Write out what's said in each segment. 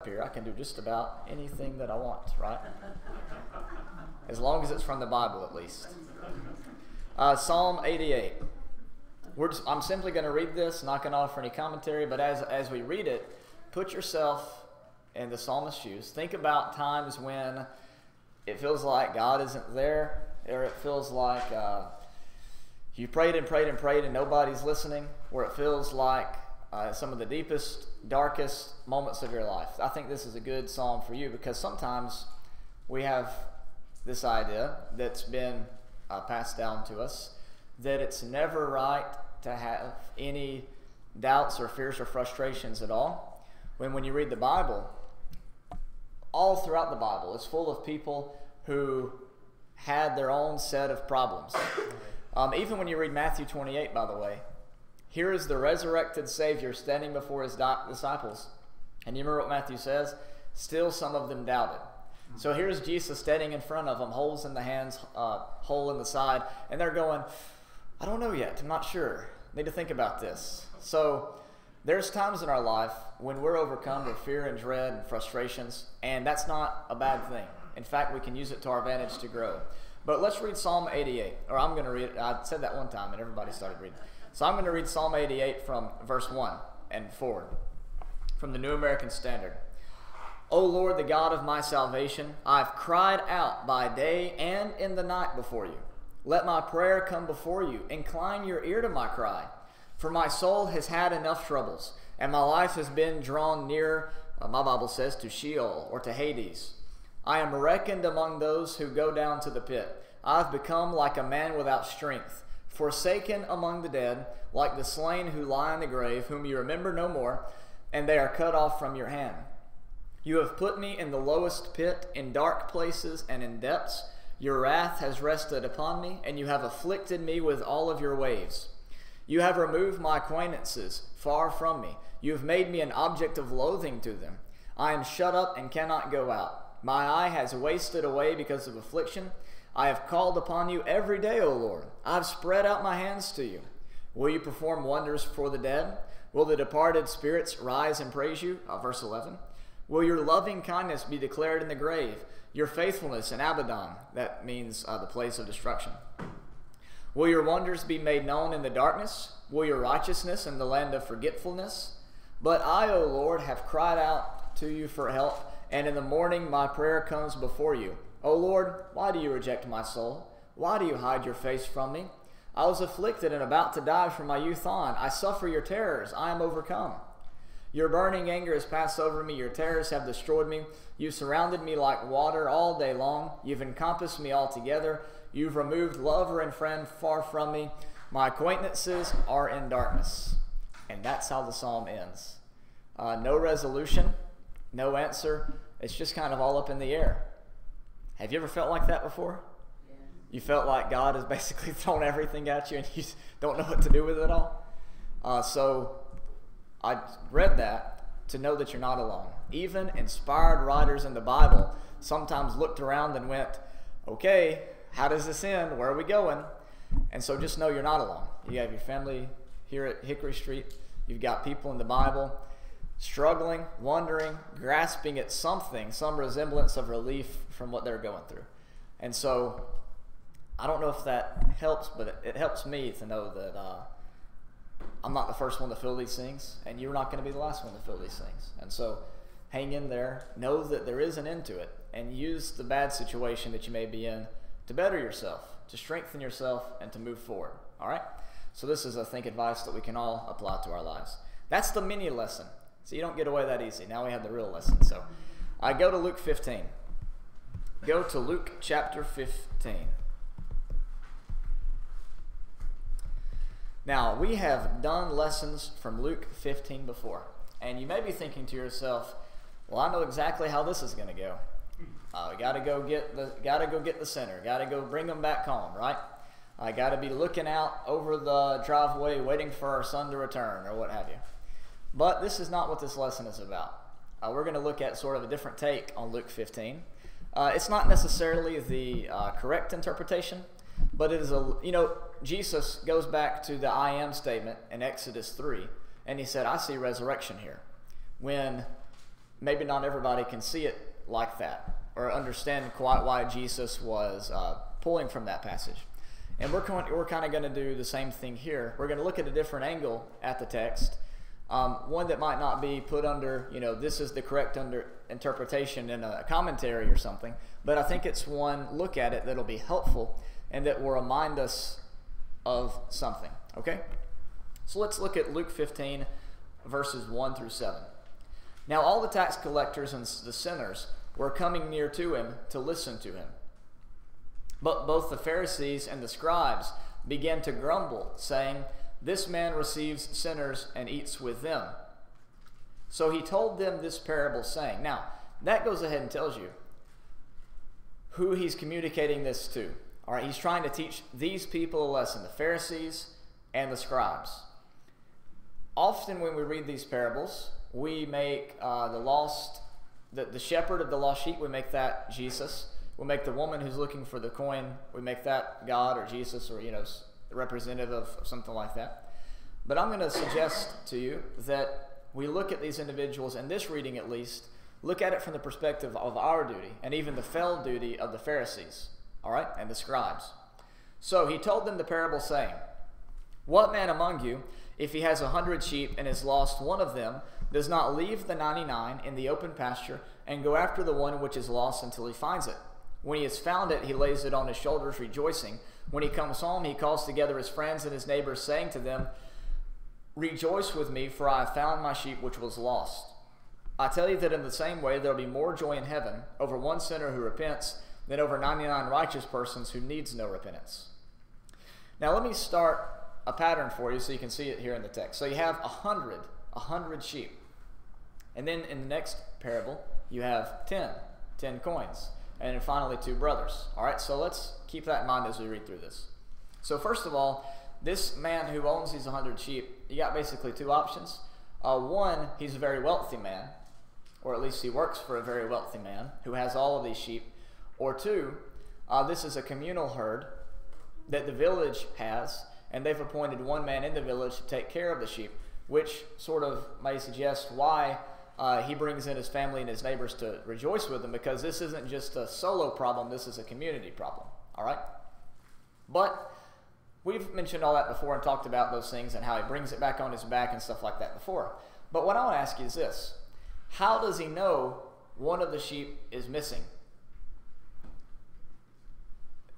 here, I can do just about anything that I want, right? As long as it's from the Bible, at least. Psalm 88. I'm simply going to read this, not going to offer any commentary, but as we read it, put yourself in the psalmist's shoes. Think about times when it feels like God isn't there, or it feels like you prayed and prayed and prayed and nobody's listening, or it feels like some of the deepest, darkest moments of your life. I think this is a good psalm for you because sometimes we have this idea that's been passed down to us that it's never right to have any doubts or fears or frustrations at all. When you read the Bible, all throughout the Bible, it's full of people who had their own set of problems. Even when you read Matthew 28, by the way, here is the resurrected Savior standing before his disciples. And you remember what Matthew says? Still some of them doubted. So here's Jesus standing in front of them, holes in the hands, hole in the side, and they're going, I don't know yet, I'm not sure. Need to think about this. So there's times in our life when we're overcome with fear and dread and frustrations, and that's not a bad thing. In fact, we can use it to our advantage to grow. But let's read Psalm 88, or I'm going to read it. I said that one time, and everybody started reading. So I'm going to read Psalm 88 from verse 1 and forward, from the New American Standard. O Lord, the God of my salvation, I've cried out by day and in the night before you. Let my prayer come before you. Incline your ear to my cry. For my soul has had enough troubles, and my life has been drawn near, my Bible says, to Sheol, or to Hades. I am reckoned among those who go down to the pit. I've become like a man without strength, forsaken among the dead, like the slain who lie in the grave, whom you remember no more, and they are cut off from your hand. You have put me in the lowest pit, in dark places and in depths. Your wrath has rested upon me, and you have afflicted me with all of your waves. You have removed my acquaintances far from me. You have made me an object of loathing to them. I am shut up and cannot go out. My eye has wasted away because of affliction. I have called upon you every day, O Lord. I have spread out my hands to you. Will you perform wonders for the dead? Will the departed spirits rise and praise you? Verse 11. Will your loving kindness be declared in the grave, your faithfulness in Abaddon? That means the place of destruction. Will your wonders be made known in the darkness? Will your righteousness in the land of forgetfulness? But I, O Lord, have cried out to you for help, and in the morning my prayer comes before you. O Lord, why do you reject my soul? Why do you hide your face from me? I was afflicted and about to die from my youth on. I suffer your terrors. I am overcome. Your burning anger has passed over me. Your terrors have destroyed me. You surrounded me like water all day long. You've encompassed me altogether. You've removed lover and friend far from me. My acquaintances are in darkness. And that's how the psalm ends. No resolution, no answer. It's just kind of all up in the air. Have you ever felt like that before? Yeah. You felt like God has basically thrown everything at you and you don't know what to do with it all? So I read that to know that you're not alone. Even inspired writers in the Bible sometimes looked around and went, okay, how does this end? Where are we going? And so just know you're not alone. You have your family here at Hickory Street. You've got people in the Bible struggling, wondering, grasping at something, some resemblance of relief from what they're going through. And so I don't know if that helps, but it helps me to know that I'm not the first one to feel these things, and you're not going to be the last one to feel these things. And so hang in there, know that there is an end to it, and use the bad situation that you may be in to better yourself, to strengthen yourself, and to move forward. All right? So this is, I think, advice that we can all apply to our lives. That's the mini lesson. So you don't get away that easy. Now we have the real lesson. So I go to Luke 15. Go to Luke chapter 15. Now, we have done lessons from Luke 15 before. And you may be thinking to yourself, well, I know exactly how this is going to go. Got to go get the sinner. Got to go bring them back home, right? I got to be looking out over the driveway waiting for our son to return or what have you. But this is not what this lesson is about. We're going to look at sort of a different take on Luke 15. It's not necessarily the correct interpretation, but it is Jesus goes back to the I am statement in Exodus 3, and he said, I see resurrection here. When maybe not everybody can see it like that or understand quite why Jesus was pulling from that passage. And we're kind of going to do the same thing here. We're going to look at a different angle at the text, one that might not be put under, this is the correct interpretation in a commentary or something, but I think it's one look at it that'll be helpful and that will remind us of something, okay? So let's look at Luke 15, verses 1 through 7. Now all the tax collectors and the sinners were coming near to him to listen to him. But both the Pharisees and the scribes began to grumble, saying, "This man receives sinners and eats with them." So he told them this parable, saying, now that goes ahead and tells you who he's communicating this to. All right, he's trying to teach these people a lesson, the Pharisees and the scribes. Often when we read these parables, we make the shepherd of the lost sheep, we make that Jesus. We make the woman who's looking for the coin, we make that God or Jesus or, representative of something like that. But I'm going to suggest to you that we look at these individuals, in this reading at least, look at it from the perspective of our duty and even the fell duty of the Pharisees, all right, and the scribes. So he told them the parable, saying, "What man among you, if he has 100 sheep and has lost one of them, does not leave the 99 in the open pasture and go after the one which is lost until he finds it? When he has found it, he lays it on his shoulders, rejoicing. When he comes home, he calls together his friends and his neighbors, saying to them, 'Rejoice with me, for I have found my sheep which was lost.' I tell you that in the same way there will be more joy in heaven over one sinner who repents than over 99 righteous persons who needs no repentance." Now let me start a pattern for you so you can see it here in the text. So you have 100 sheep. And then in the next parable, you have 10 coins. And then finally 2 brothers. All right, so let's keep that in mind as we read through this. So first of all, this man who owns these 100 sheep, you got basically 2 options. One, he's a very wealthy man, or at least he works for a very wealthy man who has all of these sheep. Or 2, this is a communal herd that the village has, and they've appointed one man in the village to take care of the sheep, which sort of may suggest why he brings in his family and his neighbors to rejoice with him, because this isn't just a solo problem, this is a community problem, all right? But we've mentioned all that before and talked about those things and how he brings it back on his back and stuff like that before. But what I want to ask you is this: how does he know one of the sheep is missing?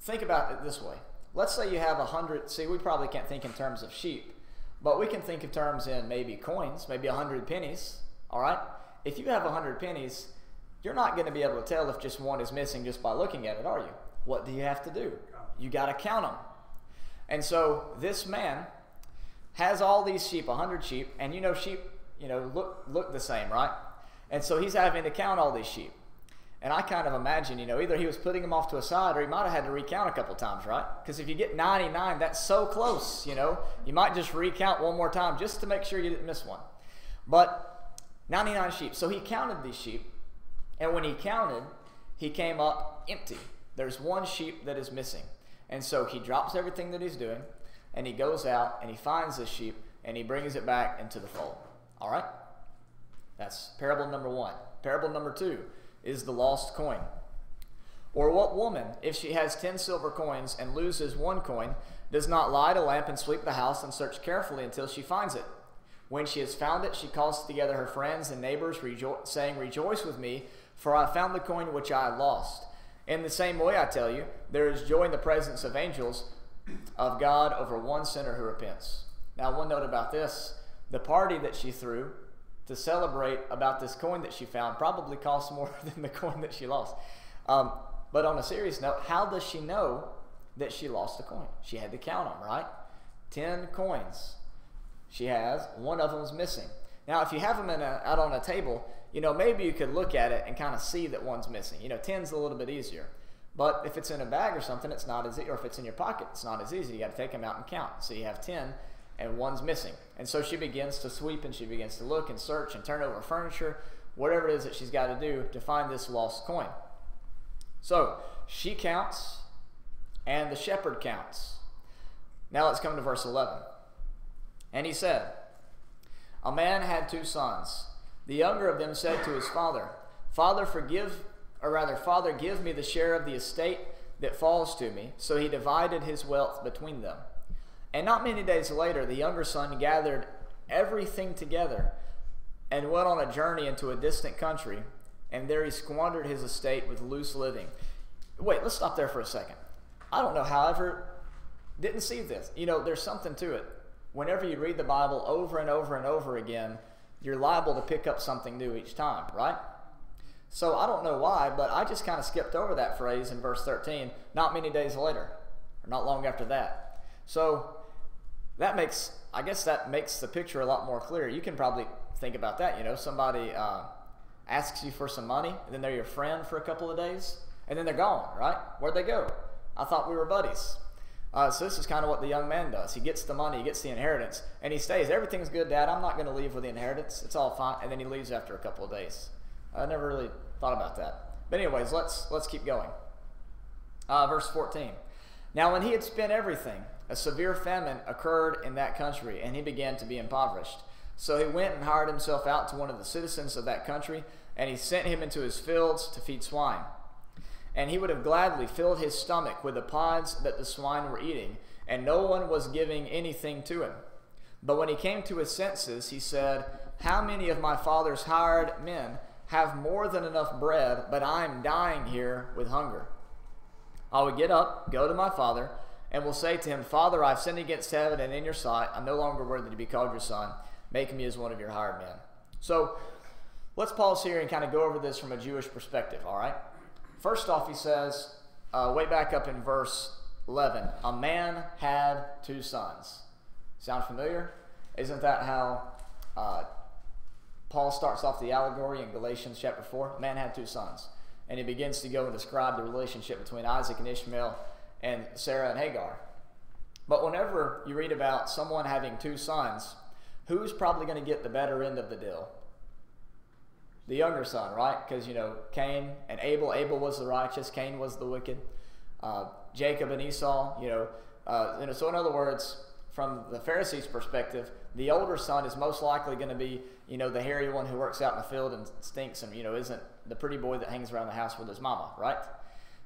Think about it this way. Let's say you have 100, see, we probably can't think in terms of sheep, but we can think of terms in maybe coins, maybe 100 pennies. All right? If you have 100 pennies, you're not going to be able to tell if just one is missing just by looking at it, are you? What do you have to do? You got to count them. And so this man has all these sheep, 100 sheep, and sheep, look the same, right? And so he's having to count all these sheep. And I kind of imagine, either he was putting them off to a side or he might have had to recount a couple times, right? Because if you get 99, that's so close, You might just recount one more time just to make sure you didn't miss one. But 99 sheep. So he counted these sheep, and when he counted, he came up empty. There's one sheep that is missing. And so he drops everything that he's doing, and he goes out, and he finds this sheep, and he brings it back into the fold. All right? That's parable number 1. Parable number 2 is the lost coin. Or what woman, if she has 10 silver coins and loses 1 coin, does not light a lamp and sweep the house and search carefully until she finds it? When she has found it, she calls together her friends and neighbors, saying, "Rejoice with me, for I found the coin which I had lost." In the same way, I tell you, there is joy in the presence of angels of God over one sinner who repents. Now, one note about this: the party that she threw to celebrate about this coin that she found probably cost more than the coin that she lost. But on a serious note, how does she know that she lost a coin? She had to count them, right? 10 coins. She has, one of them's missing. Now, if you have them out on a table, maybe you could look at it and kind of see that one's missing. 10's a little bit easier. But if it's in a bag or something, it's not as easy. Or if it's in your pocket, it's not as easy. You got to take them out and count. So you have 10, and one's missing. And so she begins to sweep, and she begins to look and search and turn over furniture, whatever it is that she's got to do to find this lost coin. So she counts, and the shepherd counts. Now let's come to verse 11. And he said, "A man had 2 sons. The younger of them said to his father, Father, give me the share of the estate that falls to me. So he divided his wealth between them. And not many days later, the younger son gathered everything together and went on a journey into a distant country, and there he squandered his estate with loose living. Wait, let's stop there for a second. I don't know how I ever didn't see this. You know, there's something to it. Whenever you read the Bible over and over and over again, you're liable to pick up something new each time, right? So I don't know why, but I just kind of skipped over that phrase in verse 13, not many days later, or not long after that. So that makes the picture a lot more clear. You can probably think about that. You know, somebody asks you for some money, and then they're your friend for a couple of days, and then they're gone, right? Where'd they go? I thought we were buddies. So this is kind of what the young man does. He gets the money, he gets the inheritance, and he stays. Everything's good, Dad. I'm not going to leave with the inheritance. It's all fine. And then he leaves after a couple of days. I never really thought about that. But anyways, let's keep going. Verse 14. Now when he had spent everything, a severe famine occurred in that country, and he began to be impoverished. So he went and hired himself out to one of the citizens of that country, and he sent him into his fields to feed swine. And he would have gladly filled his stomach with the pods that the swine were eating, and no one was giving anything to him. But when he came to his senses, he said, How many of my father's hired men have more than enough bread, but I am dying here with hunger? I will get up, go to my father, and will say to him, Father, I have sinned against heaven and in your sight. I'm no longer worthy to be called your son. Make me as one of your hired men. So let's pause here and kind of go over this from a Jewish perspective, all right? First off, he says, way back up in verse 11, a man had two sons. Sound familiar? Isn't that how Paul starts off the allegory in Galatians chapter 4? A man had two sons. And he begins to go and describe the relationship between Isaac and Ishmael and Sarah and Hagar. But whenever you read about someone having two sons, who's probably going to get the better end of the deal? The younger son, right? Because, you know, Cain and Abel. Abel was the righteous. Cain was the wicked. Jacob and Esau, So in other words, from the Pharisees' perspective, the older son is most likely going to be, the hairy one who works out in the field and stinks and, isn't the pretty boy that hangs around the house with his mama, right?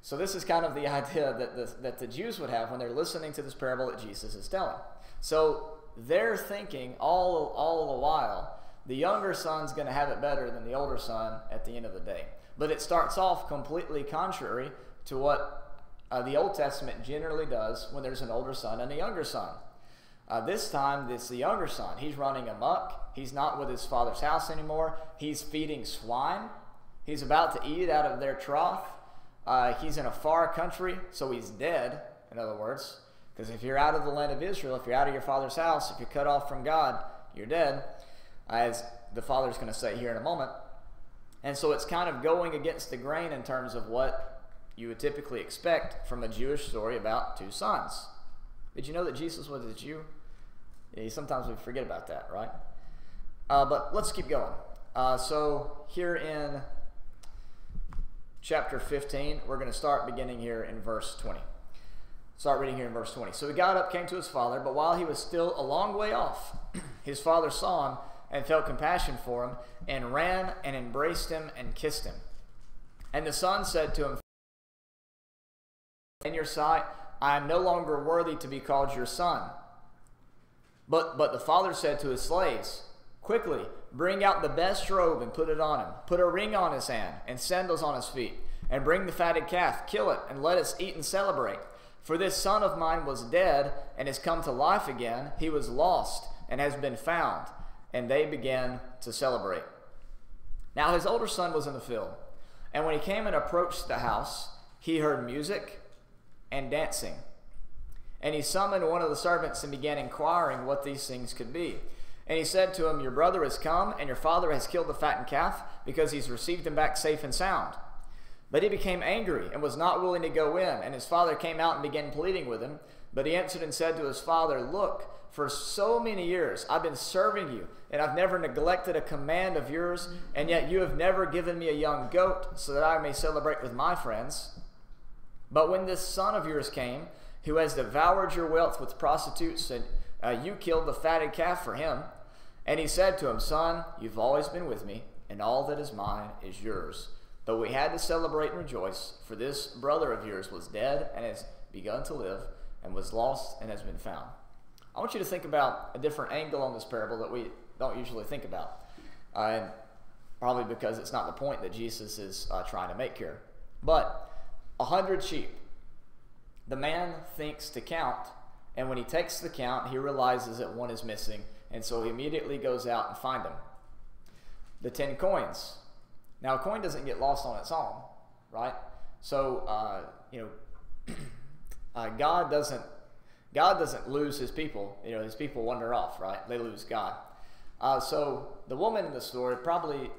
So this is kind of the idea that the Jews would have when they're listening to this parable that Jesus is telling. So they're thinking all the while, the younger son's going to have it better than the older son at the end of the day. But it starts off completely contrary to what the Old Testament generally does when there's an older son and a younger son. This time, it's the younger son. He's running amok. He's not with his father's house anymore. He's feeding swine. He's about to eat out of their trough. He's in a far country, so he's dead, in other words. Because if you're out of the land of Israel, if you're out of your father's house, if you're cut off from God, you're dead, as the father's going to say here in a moment. And so it's kind of going against the grain in terms of what you would typically expect from a Jewish story about two sons. Did you know that Jesus was a Jew? Yeah, sometimes we forget about that, right? But let's keep going. So here in chapter 15, we're going to start beginning here in verse 20. Start reading here in verse 20. So he got up, came to his father, but while he was still a long way off, his father saw him and felt compassion for him, and ran and embraced him and kissed him. And the son said to him, In your sight, I am no longer worthy to be called your son. But the father said to his slaves, Quickly, bring out the best robe and put it on him. Put a ring on his hand and sandals on his feet. And bring the fatted calf, kill it, and let us eat and celebrate. For this son of mine was dead and has come to life again. He was lost and has been found. And they began to celebrate. Now his older son was in the field. And when he came and approached the house, he heard music and dancing. And he summoned one of the servants and began inquiring what these things could be. And he said to him, Your brother has come, and your father has killed the fattened calf, because he's received him back safe and sound. But he became angry and was not willing to go in. And his father came out and began pleading with him. But he answered and said to his father, Look, for so many years I've been serving you, and I've never neglected a command of yours, and yet you have never given me a young goat, so that I may celebrate with my friends. But when this son of yours came, who has devoured your wealth with prostitutes, and you killed the fatted calf for him. And he said to him, Son, you've always been with me, and all that is mine is yours. But we had to celebrate and rejoice, for this brother of yours was dead and has begun to live, and was lost and has been found. I want you to think about a different angle on this parable that we don't usually think about. And probably because it's not the point that Jesus is trying to make here. But 100 sheep. The man thinks to count, and when he takes the count, he realizes that one is missing, and so he immediately goes out and finds them. The 10 coins. Now, a coin doesn't get lost on its own, right? So, God doesn't lose his people. His people wander off, right? They lose God. So the woman in the story probably,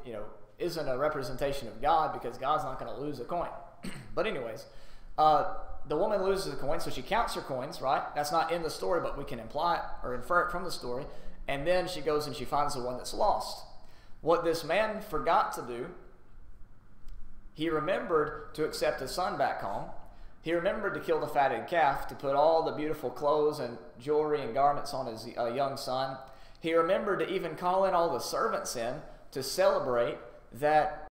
isn't a representation of God, because God's not going to lose a coin. But anyways, the woman loses a coin, so she counts her coins, right? That's not in the story, but we can imply it or infer it from the story. And then she goes and she finds the one that's lost. What this man forgot to do, he remembered to accept his son back home. He remembered to kill the fatted calf, to put all the beautiful clothes and jewelry and garments on his young son. He remembered to even call in all the servants in to celebrate that